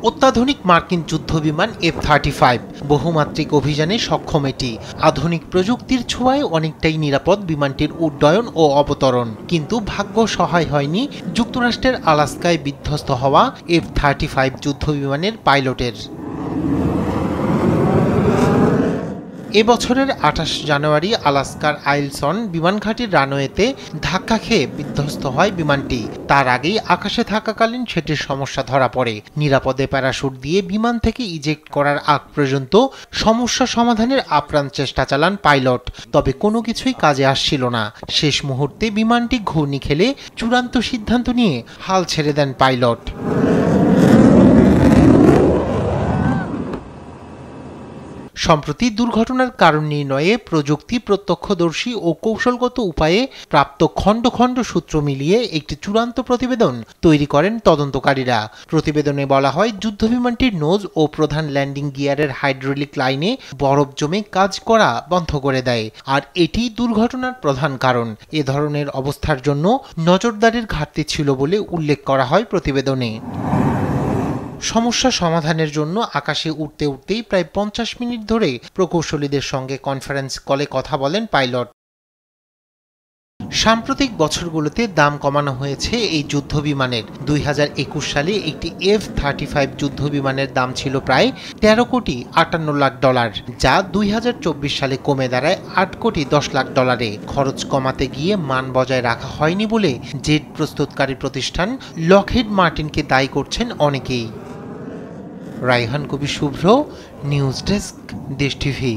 অত্যাধুনিক মার্কিন যুদ্ধবিমান F-35 বহুমাত্রিক অভিযানে সক্ষম এটি। আধুনিক প্রযুক্তির ছোঁয়ায় অনেকটাই নিরাপদ বিমানটির উড্ডয়ন ও অবতরণ। কিন্তু ভাগ্য সহায় হয়নি যুক্তরাষ্ট্রের আলাস্কায় বিধ্বস্ত হওয়া F-35 যুদ্ধবিমানের পাইলটের। এবছরের ২৮ জানুয়ারি আলাস্কার আইলসন বিমানঘাঁটির রানওয়েতে ধাক্কা খেয়ে বিধ্বস্ত হয় বিমানটি। তার আগেই আকাশে থাকাকালীন সেটির সমস্যা ধরা পড়ে। নিরাপদে প্যারাশুট দিয়ে বিমান থেকে ইজেক্ট করার আগ পর্যন্ত সমস্যা সমাধানের আপ্রাণ চেষ্টা চালান পাইলট, তবে কোনো কিছুই কাজে আসছিল না। শেষ মুহূর্তে বিমানটি ঘূর্ণি খেলে চূড়ান্ত সিদ্ধান্ত নিয়ে হাল ছেড়ে দেন পাইলট। সম্প্রতি দুর্ঘটনার কারণ নির্ণয়ে প্রযুক্তি, প্রত্যক্ষদর্শী ও কৌশলগত উপায়ে প্রাপ্ত খণ্ড খণ্ড সূত্র মিলিয়ে একটি চূড়ান্ত প্রতিবেদন তৈরি করেন তদন্তকারীরা। প্রতিবেদনে বলা হয়, যুদ্ধবিমানটির নোজ ও প্রধান ল্যান্ডিং গিয়ারের হাইড্রোলিক লাইনে বরফ জমে কাজ করা বন্ধ করে দেয়, আর এটি দুর্ঘটনার প্রধান কারণ। এ ধরনের অবস্থার জন্য নজরদারির ঘাটতি ছিল বলে উল্লেখ করা হয় প্রতিবেদনে। সমস্যা সমাধানের জন্য আকাশে উঠতে উঠতেই প্রায় ৫০ মিনিট ধরে প্রকৌশলীদের সঙ্গে কনফারেন্স কলে কথা বলেন পাইলট। সাম্প্রতিক বছরগুলোতে দাম কমানো হয়েছে এই যুদ্ধবিমানের। ২০২১ সালে একটি F-35 যুদ্ধবিমানের দাম ছিল প্রায় $১৩,৫৮,০০,০০০, যা ২০২৪ সালে কমে দাঁড়ায় $৮,১০,০০,০০০। খরচ কমাতে গিয়ে মান বজায় রাখা হয়নি বলে জেট প্রস্তুতকারী প্রতিষ্ঠান লকহিড মার্টিনকে দায়ী করছেন অনেকেই। রায়হান কবির শুভ্র, নিউজ ডেস্ক, দেশ টিভি।